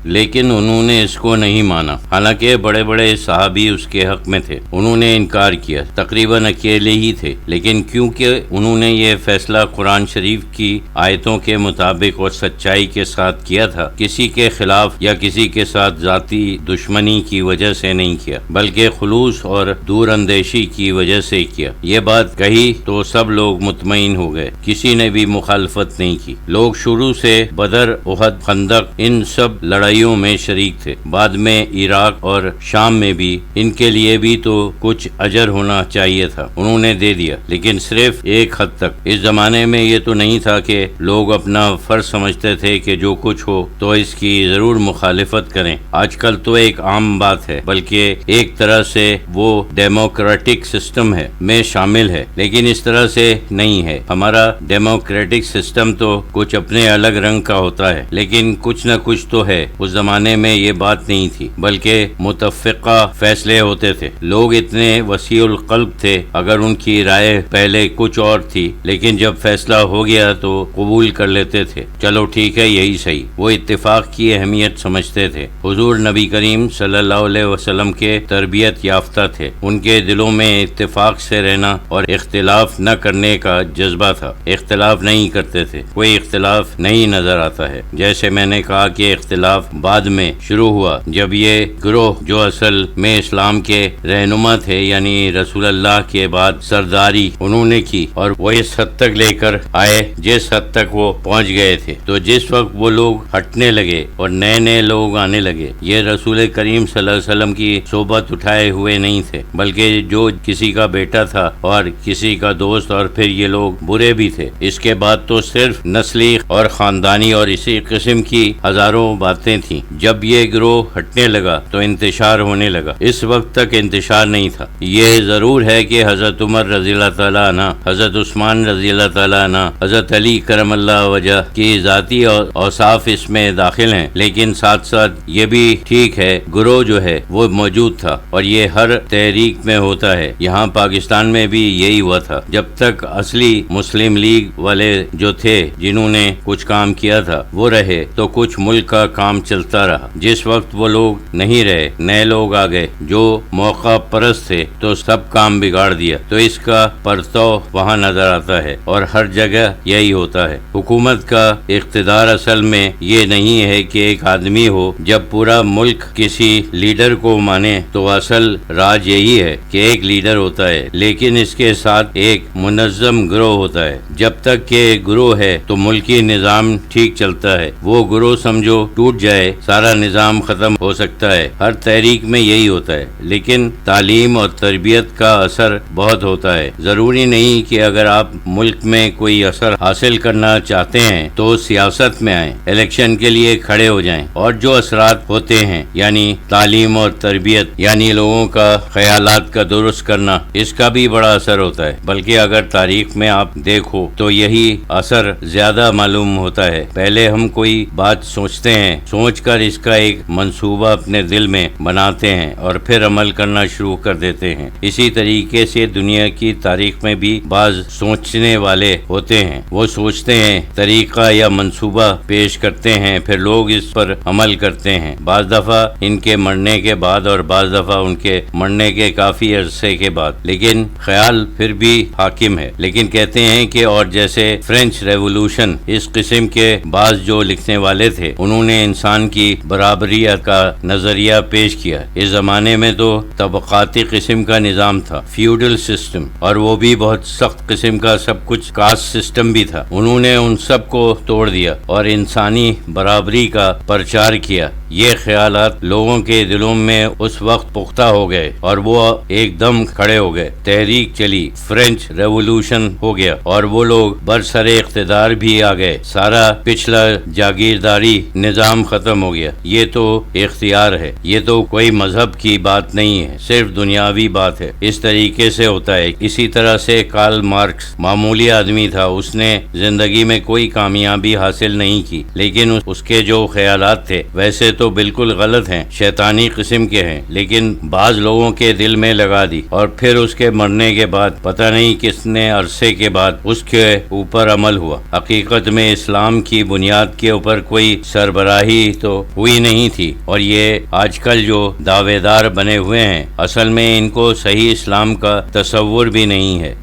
لیکن انہوں نے اس کو نہیں مانا، حالانکہ بڑے بڑے صحابی اس کے حق میں تھے۔ انہوں نے انکار کیا، تقریباً اکیلے ہی تھے، لیکن کیونکہ انہوں نے یہ فیصلہ قرآن شریف کی آیتوں کے مطابق اور سچائی کے ساتھ کیا تھا، کسی کے خلاف یا کسی کے ساتھ ذاتی دشمنی کی وجہ سے نہیں کیا، بلکہ خلوص اور دور اندیشی کی وجہ سے کیا۔ یہ بات کہی تو سب لوگ مطمئن ہو گئے، کسی نے بھی مخالفت نہیں کی۔ لوگ شروع سے بدر، احد، خندق ان سب لڑائیوں میں شریک تھے، بعد میں عراق اور شام میں بھی۔ ان کے لیے بھی تو کچھ اجر ہونا چاہیے تھا، انہوں نے دے دیا، لیکن صرف ایک حد تک۔ اس زمانے میں یہ تو نہیں تھا کہ لوگ اپنا فرض سمجھتے تھے کہ جو کچھ ہو تو اس کی ضرور مخالفت کریں۔ آج کل تو ایک عام بات ہے، بلکہ ایک طرح سے وہ ڈیموکریٹک سسٹم ہے میں شامل ہے، لیکن اس طرح سے نہیں ہے۔ ہمارا ڈیموکریٹک سسٹم تو کچھ اپنے الگ رنگ کا ہوتا ہے، لیکن کچھ نہ کچھ تو ہے۔ اس زمانے میں یہ بات نہیں تھی، بلکہ متفقہ فیصلے ہوتے تھے۔ لوگ اتنے وسیع القلب تھے، اگر ان کی رائے پہلے کچھ اور تھی، لیکن جب فیصلہ ہو گیا تو قبول کر لیتے تھے، چلو ٹھیک ہے یہی صحیح۔ وہ اتفاق کی اہمیت سمجھتے تھے۔ حضور نبی کریم صلی اللہ علیہ وسلم کے تربیت یافتہ تھے، ان کے دلوں میں اتفاق سے رہنا اور اختلاف نہ کرنے کا جذبہ تھا۔ اختلاف نہیں کرتے تھے، کوئی اختلاف نہیں نظر آتا ہے۔ جیسے میں نے کہا کہ اختلاف بعد میں شروع ہوا، جب یہ گروہ جو اصل میں اسلام کے رہنما تھے، یعنی رسول اللہ کے بعد سرداری انہوں نے کی، اور وہ اس حد تک لے کر آئے جس حد تک وہ پہنچ گئے تھے۔ تو جس وقت وہ لوگ ہٹنے لگے اور نئے نئے لوگ آنے لگے، یہ رسول کریم صلی اللہ علیہ وسلم کی صحبت اٹھائے ہوئے نہیں تھے، بلکہ جو کسی کا بیٹا تھا اور کسی کا دوست، اور پھر یہ لوگ برے بھی تھے۔ اس کے بعد تو صرف نسلی اور خاندانی اور اسی قسم کی ہزاروں باتیں تھیں۔ جب یہ گروہ ہٹنے لگا تو انتشار ہونے لگا۔ اس وقت تک انتشار نہیں تھا۔ یہ ضرور ہے کہ حضرت عمر رضی اللہ تعالیٰ عنہ، حضرت عثمان رضی اللہ تعالیٰ عنہ، حضرت علی کرم اللہ وجہ کی ذاتی اوصاف اس میں داخل ہیں، لیکن ساتھ ساتھ یہ بھی ٹھیک ہے گروہ جو ہے وہ موجود تھا، اور یہ ہر تحریک میں ہوتا ہے۔ یہاں پاکستان میں بھی یہی ہوا تھا۔ جب تک اصلی مسلم لیگ والے جو تھے، جنہوں نے کچھ کام کیا تھا، وہ رہے تو کچھ ملک کا کام چلتا رہا۔ جس وقت وہ لوگ نہیں رہے، نئے لوگ آ گئے جو موقع پرست تھے، تو سب کام بگاڑ دیا۔ تو اس کا پرتو وہاں نظر آتا ہے، اور ہر جگہ یہی ہوتا ہے۔ حکومت کا اقتدار اصل میں یہ نہیں ہے کہ ایک آدمی ہو۔ جب پورا ملک کسی لیڈر کو مانے تو اصل راج یہی ہے کہ ایک لیڈر ہوتا ہے، لیکن اس کے ساتھ ایک منظم گروہ ہوتا ہے۔ جب تک کہ گروہ ہے تو ملکی نظام ٹھیک چلتا ہے، وہ گروہ سمجھو ٹوٹ جائے، سارا نظام ختم ہو سکتا ہے۔ ہر تحریک میں یہی ہوتا ہے، لیکن تعلیم اور تربیت کا اثر بہت ہوتا ہے۔ ضروری نہیں کہ اگر آپ ملک میں کوئی اثر حاصل کرنا چاہتے ہیں تو سیاست میں آئیں، الیکشن کے لیے کھڑے ہو جائیں، اور جو اثرات ہوتے ہیں، یعنی تعلیم اور تربیت، یعنی لوگوں کا خیالات کا درست کرنا، اس کا بھی بڑا اثر ہوتا ہے۔ بلکہ اگر تاریخ میں آپ دیکھو تو یہی اثر زیادہ معلوم ہوتا ہے۔ پہلے ہم کوئی بات سوچتے ہیں، سوچ کر اس کا ایک منصوبہ اپنے دل میں بناتے ہیں، اور پھر عمل کرنا شروع کر دیتے ہیں۔ اسی طریقے سے دنیا کی تاریخ میں بھی بعض سوچنے والے ہوتے ہیں، وہ سوچتے ہیں، طریقہ یا منصوبہ پیش کرتے ہیں، پھر لوگ اس پر عمل کرتے ہیں، بعض دفعہ ان کے مرنے کے بعد اور بعض دفعہ ان کے مرنے کے کافی عرصے کے بعد، لیکن خیال پھر بھی حاکم ہے۔ لیکن کہتے ہیں کہ اور جیسے فرینچ ریولوشن، اس قسم کے بعض جو لکھنے والے تھے، انہوں نے انسان کی برابری کا نظریہ پیش کیا۔ اس زمانے میں تو طبقاتی قسم کا نظام تھا، فیوڈل سسٹم، اور وہ بھی بہت سخت قسم کا، سب کچھ کاسٹ سسٹم بھی تھا۔ انہوں نے ان سب کو توڑ دیا اور انسانی برابری کا پرچار کیا۔ یہ خیالات لوگوں کے دلوں میں اس وقت پختہ ہو گئے اور وہ ایک دم کھڑے ہو گئے۔ تحریک چلی، فرینچ ریولوشن ہو گیا، اور وہ لوگ برسر اقتدار بھی آ گئے۔ سارا پچھلا جاگیرداری نظام ختم ہو گیا۔ یہ تو اختیار ہے، یہ تو کوئی مذہب کی بات نہیں ہے، صرف دنیاوی بات ہے۔ اس طریقے سے ہوتا ہے۔ اسی طرح سے کارل مارکس معمولی آدمی تھا، اس نے زندگی میں کوئی کامیابی حاصل نہیں کی، لیکن اس کے جو خیالات تھے ویسے تو بالکل غلط ہیں، شیطانی قسم کے ہیں، لیکن بعض لوگوں کے دل میں لگا دی، اور پھر اس کے مرنے کے بعد پتہ نہیں کتنے عرصے کے بعد اس کے اوپر عمل ہوا۔ حقیقت میں اسلام کی بنیاد کے اوپر کوئی سربراہی تو ہوئی نہیں تھی، اور یہ آج کل جو دعوے دار بنے ہوئے ہیں اصل میں ان کو صحیح اسلام کا تصور بھی نہیں ہے۔